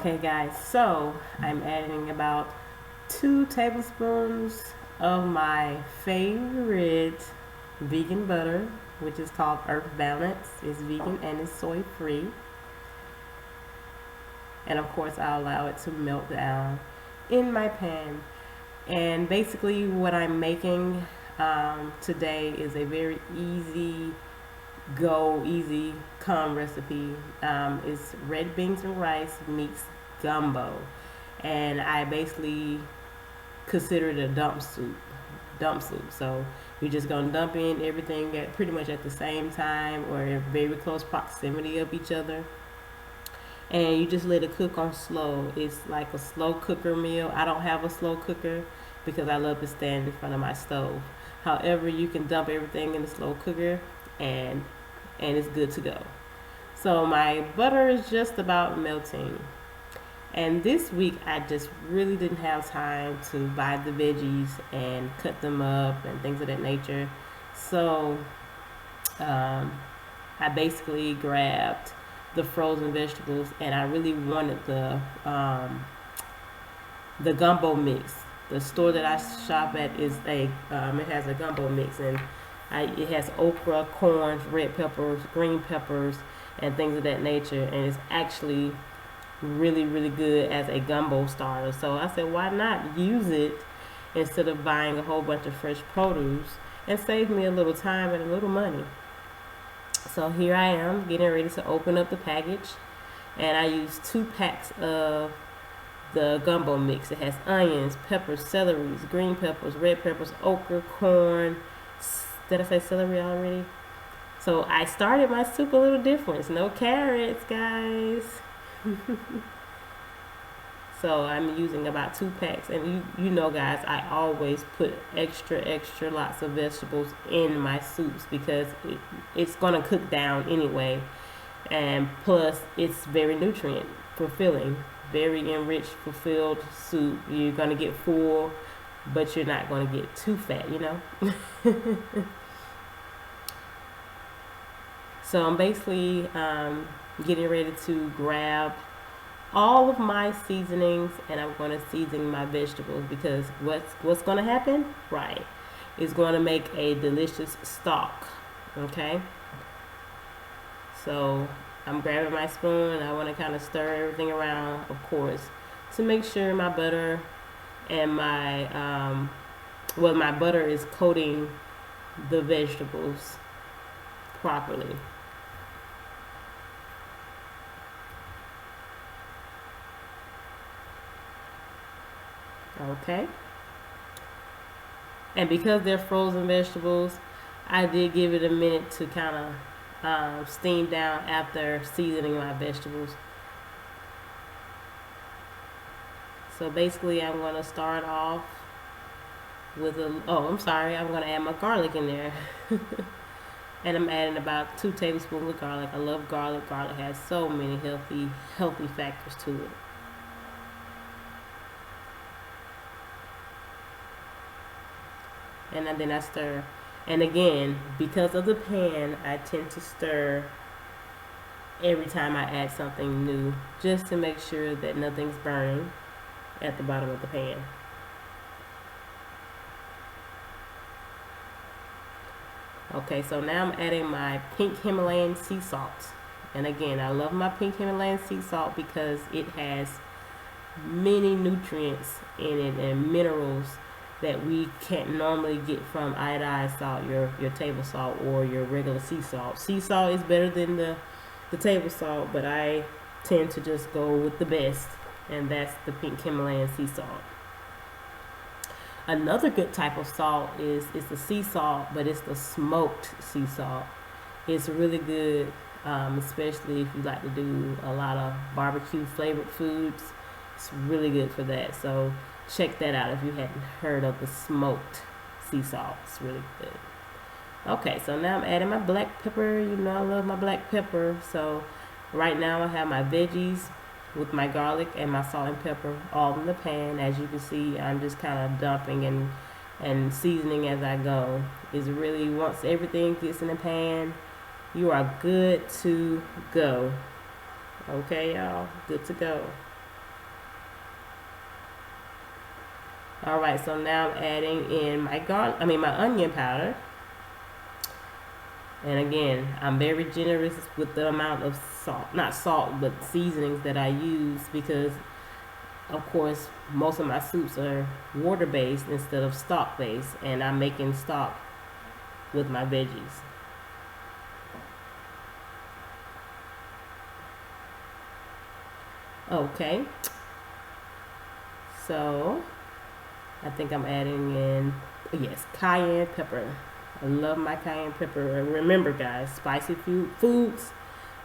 Okay guys, so I'm adding about 2 tablespoons of my favorite vegan butter, which is called Earth Balance. It's vegan and it's soy free. And of course I'll allow it to melt down in my pan. And basically what I'm making today is a very easy come recipe. It's red beans and rice meets gumbo, and I basically consider it a dump soup. So you're just gonna dump in everything at pretty much at the same time or in very close proximity of each other, and you just let it cook on slow. It's like a slow cooker meal. I don't have a slow cooker because I love to stand in front of my stove. However, you can dump everything in the slow cooker and it's good to go. So my butter is just about melting. And this week I just really didn't have time to buy the veggies and cut them up and things of that nature. So I basically grabbed the frozen vegetables, and I really wanted the gumbo mix. The store that I shop at is it has a gumbo mix, and it has okra, corn, red peppers, green peppers, and things of that nature, and it's actually really good as a gumbo starter. So I said, why not use it instead of buying a whole bunch of fresh produce and save me a little time and a little money. So here I am getting ready to open up the package, and I used 2 packs of the gumbo mix. It has onions, peppers, celery, green peppers, red peppers, okra, corn. Did I say celery already? So I started my soup a little different. No carrots, guys. So I'm using about 2 packs, and you know guys, I always put extra lots of vegetables in my soups because it's gonna cook down anyway, and plus it's very nutrient fulfilling, very enriched, fulfilled soup. You're gonna get full, but you're not gonna get too fat, you know. So I'm basically getting ready to grab all of my seasonings, and I'm going to season my vegetables because what's going to happen? Right. It's going to make a delicious stock. Okay. So I'm grabbing my spoon, and I want to kind of stir everything around, of course, to make sure my butter and my my butter is coating the vegetables properly. Okay. And because they're frozen vegetables, I did give it a minute to kind of steam down after seasoning my vegetables. So basically I'm going to start off with I'm going to add my garlic in there. And I'm adding about 2 tablespoons of garlic. I love garlic. Garlic has so many healthy factors to it. And then I stir. And again, because of the pan, I tend to stir every time I add something new, just to make sure that nothing's burning at the bottom of the pan. Okay, so now I'm adding my pink Himalayan sea salt. And again, I love my pink Himalayan sea salt because it has many nutrients in it and minerals that we can't normally get from iodized salt, your table salt, or your regular sea salt. Sea salt is better than the table salt, but I tend to just go with the best, and that's the pink Himalayan sea salt. Another good type of salt is the sea salt, but it's the smoked sea salt. It's really good, especially if you like to do a lot of barbecue flavored foods. It's really good for that. So check that out if you hadn't heard of the smoked sea salt. It's really good. Okay, so now I'm adding my black pepper. You know I love my black pepper. So right now I have my veggies with my garlic and my salt and pepper all in the pan. As you can see, I'm just kind of dumping and seasoning as I go. It's really, once everything gets in the pan, you are good to go. Okay, y'all, good to go. All right, so now I'm adding in my onion powder. And again, I'm very generous with the amount of salt, not salt, but seasonings that I use because, of course, most of my soups are water based instead of stock based, and I'm making stock with my veggies. Okay, so I think I'm adding in, yes, cayenne pepper. I love my cayenne pepper. And remember, guys, spicy foods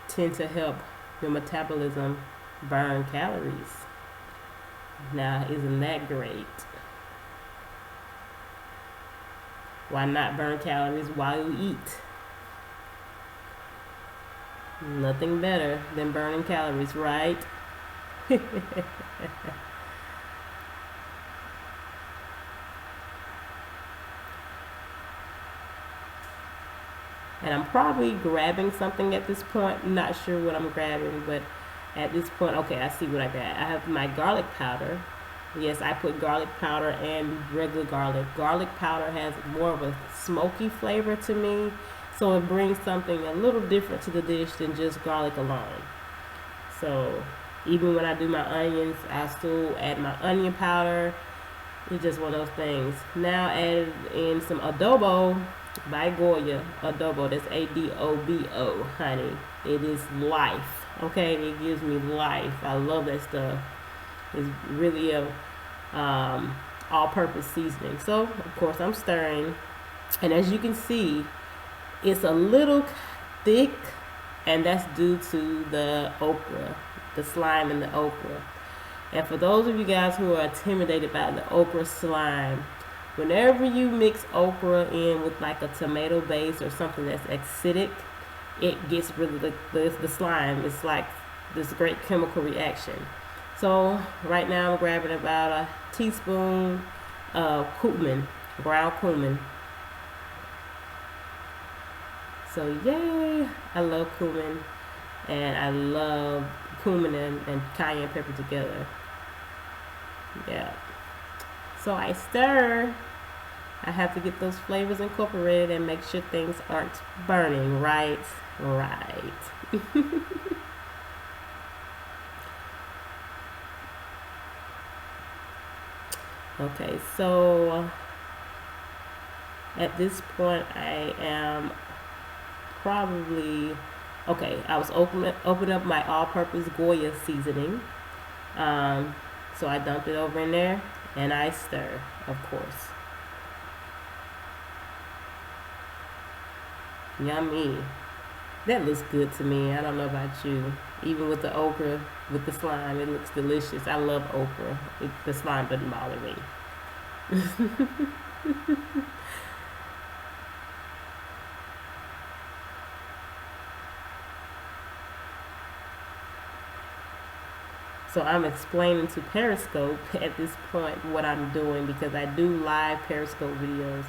tend to help your metabolism burn calories. Now, isn't that great? Why not burn calories while you eat? Nothing better than burning calories, right? And I'm probably grabbing something at this point. I'm not sure what I'm grabbing, but at this point, okay, I see what I got. I have my garlic powder. Yes, I put garlic powder and regular garlic. Garlic powder has more of a smoky flavor to me, so it brings something a little different to the dish than just garlic alone. So even when I do my onions, I still add my onion powder. It's just one of those things. Now add in some adobo by Goya. Adobo, that's Adobo, honey. It is life. Okay, it gives me life. I love that stuff. It's really a all-purpose seasoning. So of course I'm stirring, and as you can see, it's a little thick, and that's due to the okra, the slime in the okra. And for those of you guys who are intimidated by the okra slime, whenever you mix okra in with like a tomato base or something that's acidic, it gets rid of the slime. It's like this great chemical reaction. So right now I'm grabbing about a teaspoon of cumin, ground cumin. So yay, I love cumin, and I love cumin and cayenne pepper together. Yeah. So I stir. I have to get those flavors incorporated and make sure things aren't burning. Right. Okay, so at this point I am probably, okay, I was open up my all-purpose Goya seasoning. So I dumped it over in there and I stir, of course. Yummy. That looks good to me. I don't know about you. Even with the okra, with the slime, it looks delicious. I love okra. The slime doesn't bother me. So I'm explaining to Periscope at this point what I'm doing because I do live Periscope videos.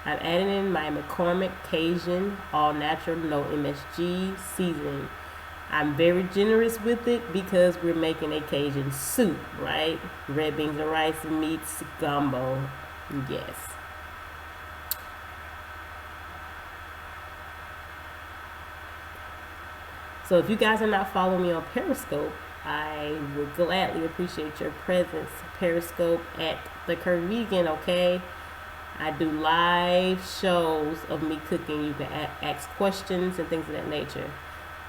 I'm adding in my McCormick Cajun all natural no MSG seasoning. I'm very generous with it because we're making a Cajun soup, right? Red beans and rice meets gumbo. Yes. So if you guys are not following me on Periscope, I would gladly appreciate your presence. Periscope at the Curry Vegan, okay? I do live shows of me cooking. You can ask questions and things of that nature.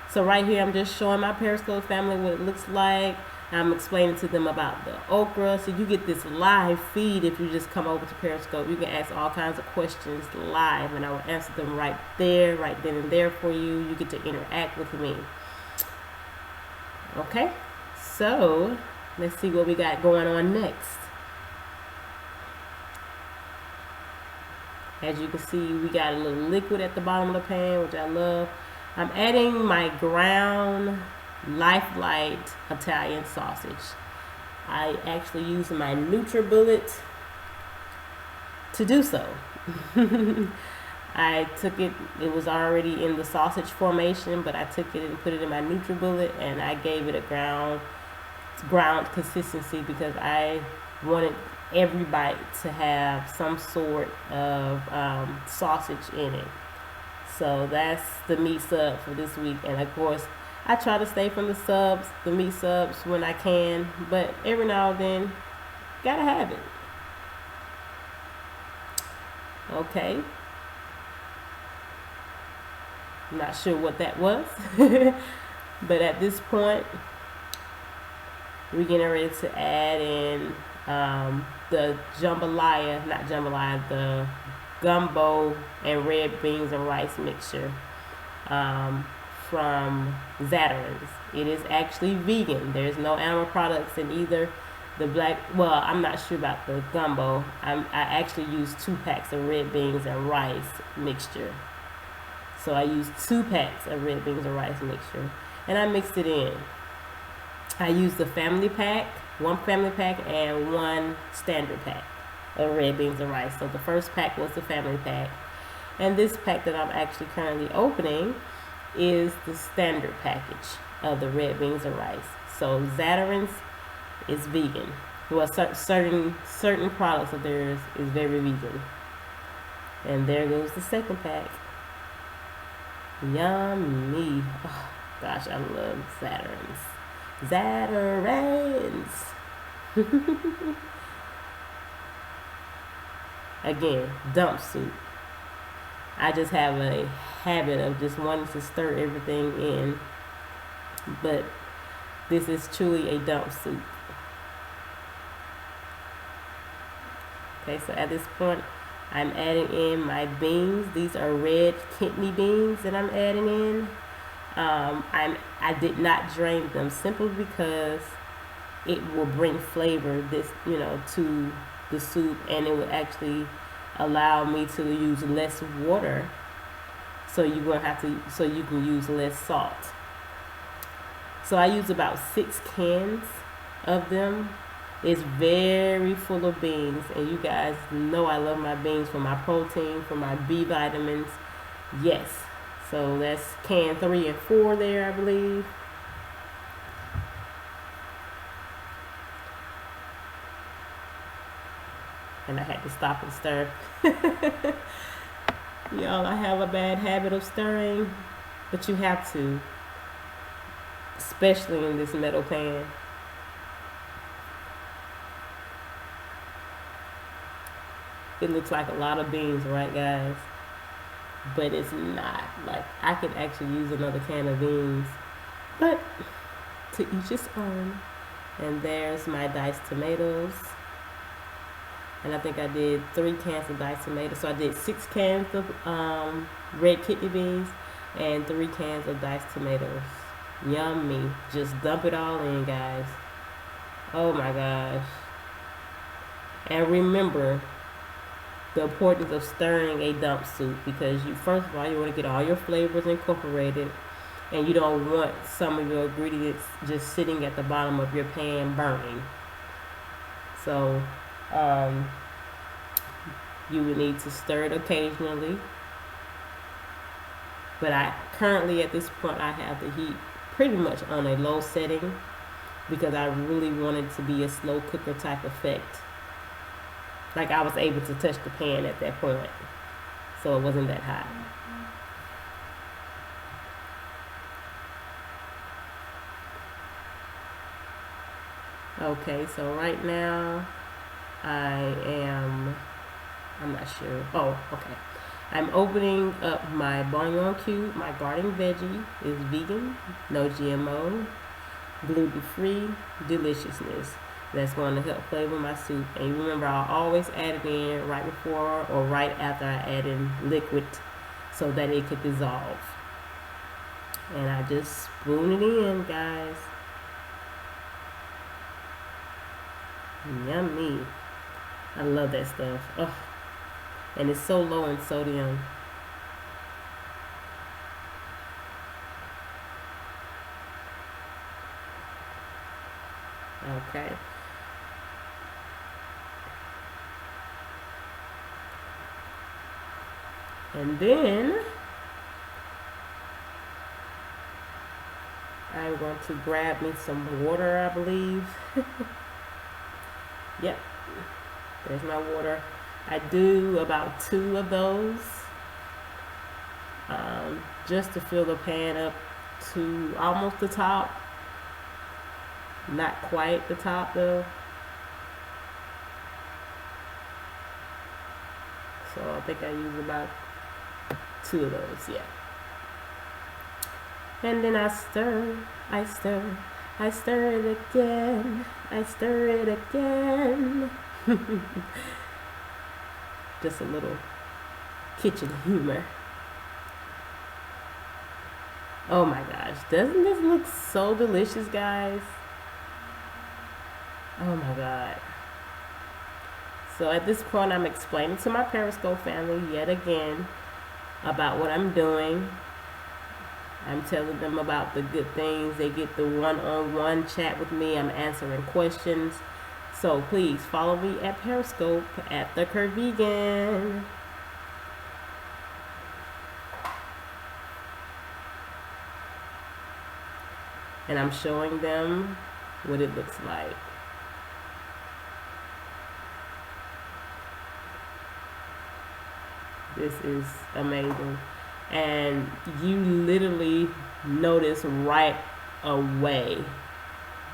So right here, I'm just showing my Periscope family what it looks like. I'm explaining to them about the okra. So you get this live feed if you just come over to Periscope. You can ask all kinds of questions live, and I will answer them right there, right then and there for you. You get to interact with me. Okay, so let's see what we got going on next. As you can see, we got a little liquid at the bottom of the pan, which I love. I'm adding my ground Life-Light Italian sausage. I actually use my NutriBullet to do so. I took it, it was already in the sausage formation, but I took it and put it in my NutriBullet, and I gave it a ground consistency because I wanted every bite to have some sort of sausage in it. So that's the meat sub for this week. And of course, I try to stay from the meat subs when I can, but every now and then, gotta have it. Okay, I'm not sure what that was, but at this point, we're getting ready to add in the jambalaya, not jambalaya, the gumbo and red beans and rice mixture from Zatarain's. It is actually vegan. There's no animal products in either the black. Well, I'm not sure about the gumbo. I actually use 2 packs of red beans and rice mixture. So I used 2 packs of red beans and rice mixture, and I mixed it in. I used the family pack, 1 family pack, and 1 standard pack of red beans and rice. So the first pack was the family pack, and this pack that I'm actually currently opening is the standard package of the red beans and rice. So Zatarain's is vegan. Well, certain products of theirs is very vegan. And there goes the second pack. Yummy. Oh, gosh, I love Zatarain's. Zatarain's. Again, dump soup. I just have a habit of just wanting to stir everything in. But this is truly a dump soup. Okay, so at this point, I'm adding in my beans. These are red kidney beans that I'm adding in. I did not drain them simply because it will bring flavor to the soup, and it will actually allow me to use less water, so you can use less salt. So I use about 6 cans of them. It's very full of beans, and you guys know I love my beans for my protein, for my B vitamins. Yes, so that's can 3 and 4 there, I believe. And I had to stop and stir. Y'all, I have a bad habit of stirring, but you have to, especially in this metal pan. It looks like a lot of beans, right, guys? But it's not. Like, I could actually use another can of beans, but to each his own. And there's my diced tomatoes. And I think I did 3 cans of diced tomatoes. So I did 6 cans of red kidney beans and 3 cans of diced tomatoes. Yummy. Just dump it all in, guys. Oh my gosh. And remember the importance of stirring a dump soup, because first of all, you want to get all your flavors incorporated, and you don't want some of your ingredients just sitting at the bottom of your pan burning. So you would need to stir it occasionally. But I currently, at this point, I have the heat pretty much on a low setting, because I really want it to be a slow cooker type effect. Like, I was able to touch the pan at that point, so it wasn't that hot. Okay, so right now I'm not sure. Oh, okay. I'm opening up my bouillon cube. My garden veggie is vegan, no GMO, gluten-free deliciousness. That's going to help flavor my soup. And remember, I'll always add it in right before or right after I add in liquid, so that it could dissolve. And I just spoon it in, guys. Yummy. I love that stuff. Oh, and it's so low in sodium. Okay. And then I'm going to grab me some water, I believe. Yep, there's my water. I do about 2 of those, just to fill the pan up to almost the top. Not quite the top though. So I think I use about 2 of those, yeah. And then I stir, I stir, I stir it again, I stir it again. Just a little kitchen humor. Oh my gosh, doesn't this look so delicious, guys? Oh my god. So at this point, I'm explaining to my Periscope family yet again about what I'm doing. I'm telling them about the good things. They get the one-on-one chat with me. I'm answering questions. So please follow me at Periscope at The Vegan. And I'm showing them what it looks like. This is amazing. And you literally notice right away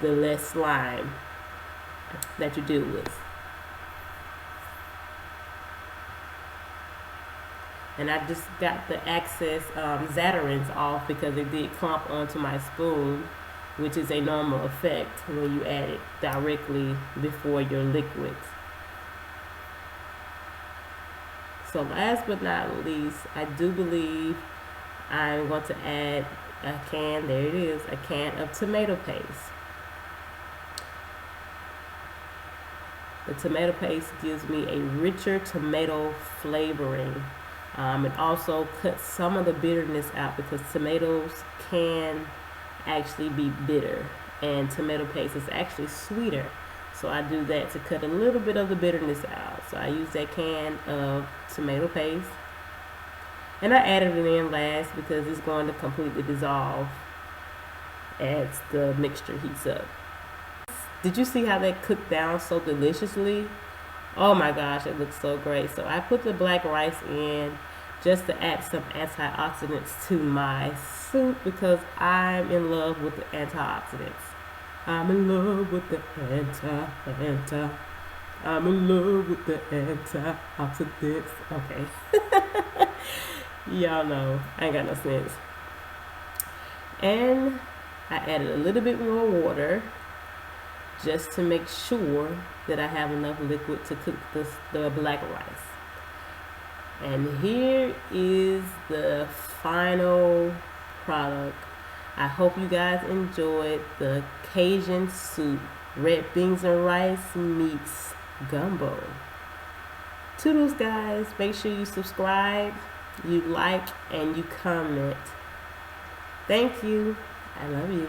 the less slime that you deal with. And I just got the excess Zatarain's off because it did clump onto my spoon, which is a normal effect when you add it directly before your liquids. So last but not least, I do believe I'm going to add a can, there it is, a can of tomato paste. The tomato paste gives me a richer tomato flavoring. It also cuts some of the bitterness out because tomatoes can actually be bitter and tomato paste is actually sweeter. So I do that to cut a little bit of the bitterness out. So I use that can of tomato paste. And I added it in last because it's going to completely dissolve as the mixture heats up. Did you see how that cooked down so deliciously? Oh my gosh, it looks so great. So I put the black rice in just to add some antioxidants to my soup because I'm in love with the antioxidants. I'm in love with the I'm in love with the antioxidants. Okay. Y'all know, I ain't got no sense. And I added a little bit more water just to make sure that I have enough liquid to cook the black rice. And here is the final product. I hope you guys enjoyed the Cajun soup, red beans and rice meets gumbo. Toodles, guys. Make sure you subscribe, you like, and you comment. Thank you. I love you.